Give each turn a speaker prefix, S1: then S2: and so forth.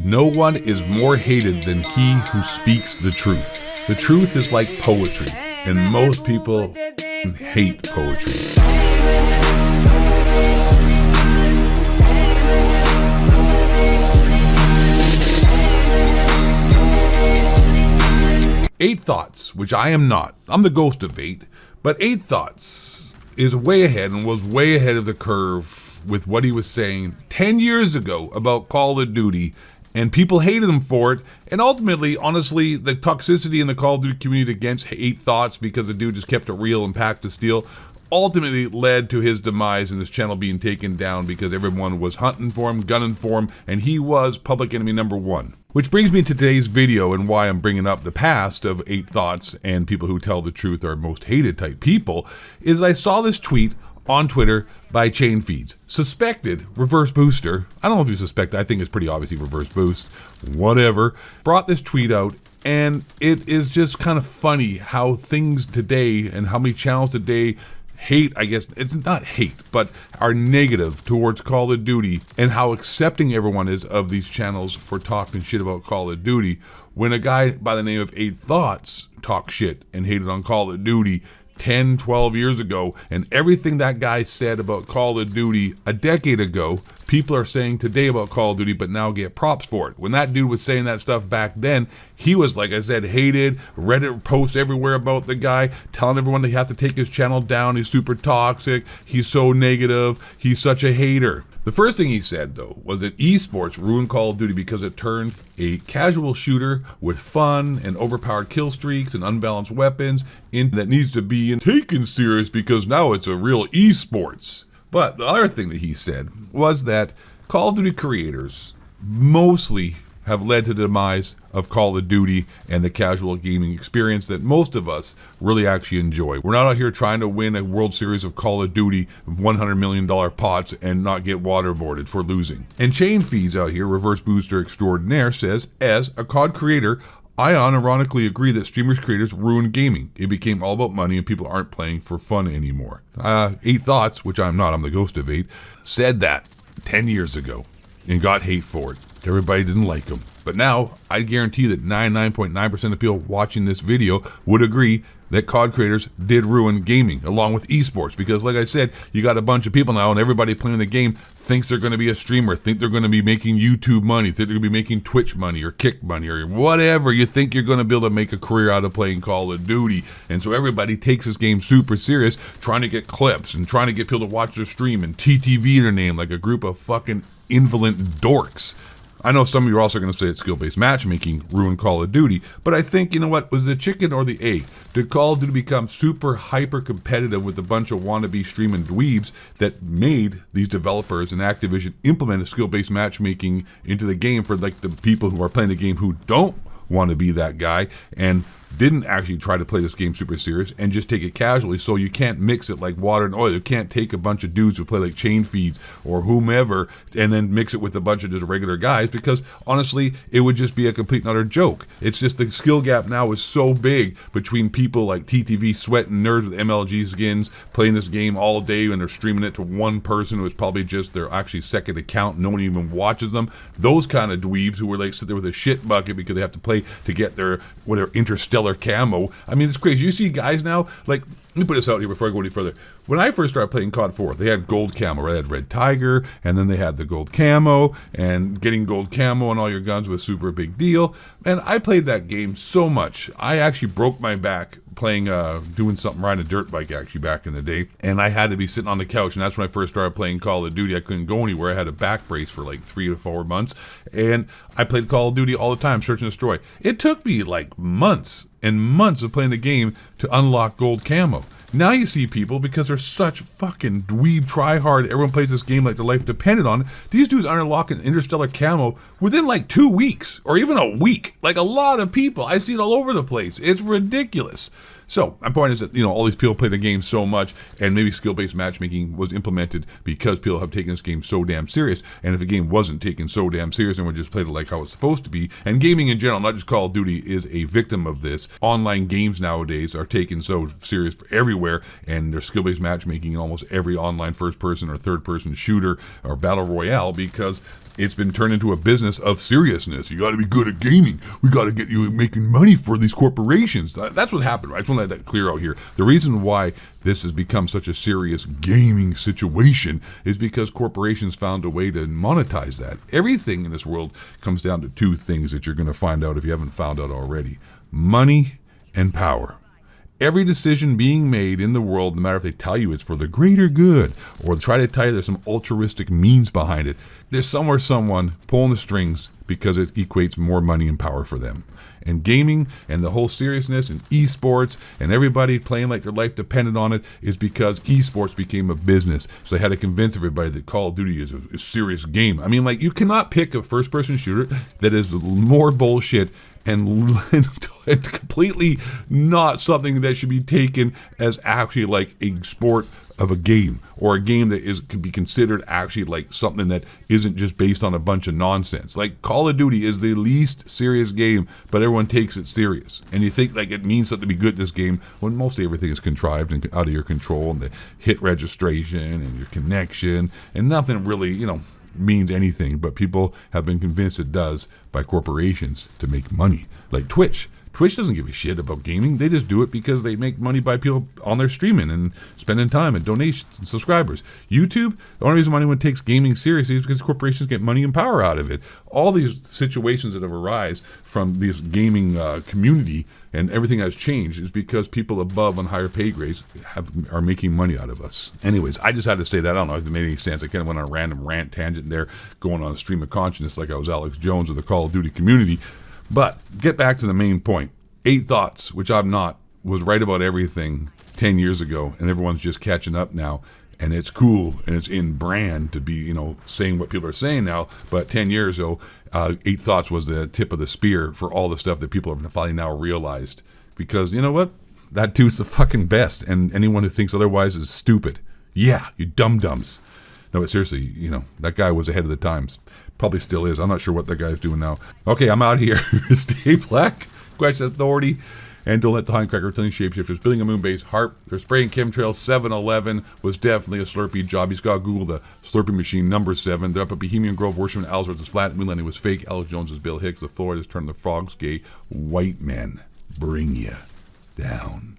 S1: No one is more hated than he who speaks the truth. The truth is like poetry, and most people hate poetry. 8 Thoughts, which I am not. I'm the ghost of 8, but 8 Thoughts is way ahead and was way ahead of the curve with what he was saying 10 years ago about Call of Duty, and people hated him for it. And ultimately, honestly, the toxicity in the Call of Duty community against 8 Thoughts, because the dude just kept it real and packed to steel, ultimately led to his demise and his channel being taken down because everyone was hunting for him, gunning for him, and he was public enemy number 1. Which brings me to today's video and why I'm bringing up the past of 8 Thoughts and people who tell the truth are most hated type people, is I saw this tweet on Twitter by Chain Feeds. Suspected reverse booster. I don't know if you suspect, I think it's pretty obviously reverse boost. Whatever. Brought this tweet out, and it is just kind of funny how things today and how many channels today hate, I guess, it's not hate, but are negative towards Call of Duty, and how accepting everyone is of these channels for talking shit about Call of Duty. When a guy by the name of 8 Thoughts talked shit and hated on Call of Duty 10, 12 years ago, and everything that guy said about Call of Duty a decade ago, people are saying today about Call of Duty, but now get props for it. When that dude was saying that stuff back then, he was, like I said, hated. Reddit posts everywhere about the guy, telling everyone they have to take his channel down. He's super toxic. He's so negative. He's such a hater. The first thing he said, though, was that esports ruined Call of Duty because it turned a casual shooter with fun and overpowered kill streaks and unbalanced weapons into that needs to be taken serious because now it's a real esports. But the other thing that he said was that Call of Duty creators mostly have led to the demise of Call of Duty and the casual gaming experience that most of us really actually enjoy. We're not out here trying to win a World Series of Call of Duty $100 million pots and not get waterboarded for losing. And Chain Feeds out here, reverse booster extraordinaire, says, as a COD creator, I unironically agree that streamers creators ruin gaming. It became all about money and people aren't playing for fun anymore. 8 Thoughts, which I'm not, I'm the ghost of 8, said that 10 years ago and got hate for it. Everybody didn't like him. But now, I guarantee that 99.9% of people watching this video would agree that COD creators did ruin gaming, along with esports. Because like I said, you got a bunch of people now, and everybody playing the game thinks they're going to be a streamer, think they're going to be making YouTube money, think they're going to be making Twitch money, or Kick money, or whatever. You think you're going to be able to make a career out of playing Call of Duty. And so everybody takes this game super serious, trying to get clips, and trying to get people to watch their stream, and TTV their name like a group of fucking invalid dorks. I know some of you are also going to say that skill-based matchmaking ruined Call of Duty, but I think, you know what, was the chicken or the egg? Did Call of Duty become super hyper-competitive with a bunch of wannabe streaming dweebs that made these developers and Activision implement a skill-based matchmaking into the game for like the people who are playing the game who don't want to be that guy and didn't actually try to play this game super serious and just take it casually? So you can't mix it like water and oil. You can't take a bunch of dudes who play like Chain Feeds or whomever and then mix it with a bunch of just regular guys, because honestly it would just be a complete and utter joke. It's just the skill gap now is so big between people like TTV sweating nerds with MLG skins playing this game all day and they're streaming it to one person who is probably just their actually second account. No one even watches them. Those kind of dweebs who were like sit there with a shit bucket because they have to play to get their whatever interstellar camo. I mean, it's crazy. You see guys now, like, let me put this out here before I go any further. When I first started playing COD 4, they had gold camo, right? They had Red Tiger, and then they had the gold camo, and getting gold camo on all your guns was super big deal. And I played that game so much. I actually broke my back playing, doing something, riding a dirt bike actually back in the day, and I had to be sitting on the couch, and that's when I first started playing Call of Duty. I couldn't go anywhere. I had a back brace for like 3 to 4 months, and I played Call of Duty all the time, search and destroy. It took me like months and months of playing the game to unlock gold camo. Now you see people, because they're such fucking dweeb try-hard, everyone plays this game like their life depended on it, these dudes aren't unlocking interstellar camo within like 2 weeks, or even a week. Like a lot of people. I see it all over the place. It's ridiculous. So my point is that, you know, all these people play the game so much, and maybe skill-based matchmaking was implemented because people have taken this game so damn serious. And if the game wasn't taken so damn serious and we just played it like how it's supposed to be, and gaming in general, not just Call of Duty, is a victim of this. Online games nowadays are taken so serious for everywhere, and there's skill-based matchmaking in almost every online first-person or third-person shooter or battle royale, because it's been turned into a business of seriousness. You got to be good at gaming. We got to get you making money for these corporations. That's what happened, right? I just want to let that clear out here. The reason why this has become such a serious gaming situation is because corporations found a way to monetize that. Everything in this world comes down to two things that you're going to find out if you haven't found out already: money and power. Every decision being made in the world, no matter if they tell you it's for the greater good or try to tell you there's some altruistic means behind it, there's somewhere someone pulling the strings because it equates more money and power for them. And gaming and the whole seriousness and esports and everybody playing like their life depended on it is because esports became a business. So they had to convince everybody that Call of Duty is a serious game. I mean, like, you cannot pick a first-person shooter that is more bullshit and completely not something that should be taken as actually like a sport of a game, or a game that could be considered actually like something that isn't just based on a bunch of nonsense. Like, Call of Duty is the least serious game, but everyone takes it serious. And you think like it means something to be good at this game when mostly everything is contrived and out of your control, and the hit registration and your connection, and nothing really, means anything, but people have been convinced it does by corporations to make money. Like Twitch. Twitch doesn't give a shit about gaming. They just do it because they make money by people on their streaming and spending time and donations and subscribers. YouTube, the only reason anyone takes gaming seriously is because corporations get money and power out of it. All these situations that have arisen from this gaming community and everything has changed is because people above on higher pay grades are making money out of us. Anyways, I just had to say that. I don't know if it made any sense. I kind of went on a random rant tangent there, going on a stream of consciousness like I was Alex Jones of the Call of Duty community. But get back to the main point. 8 Thoughts, which I'm not, was right about everything 10 years ago, and everyone's just catching up now. And it's cool, and it's in brand to be, saying what people are saying now. But 10 years ago, 8 Thoughts was the tip of the spear for all the stuff that people have finally now realized. Because, you know what? That dude's the fucking best, and anyone who thinks otherwise is stupid. Yeah, you dum-dums. No, but seriously, that guy was ahead of the times. Probably still is. I'm not sure what that guy's doing now. Okay, I'm out here. Stay black, question authority, and don't let the hindcracker tell you shapeshifters. Building a moon base, HARP, they're spraying chemtrails. 7-Eleven was definitely a Slurpee job. He's got to Google the Slurpee machine, number 7. They're up at Bohemian Grove, worshiping Ellsworth is flat, moon landing was fake. Alex Jones is Bill Hicks. The Florida's turned the frogs gay. White men bring you down.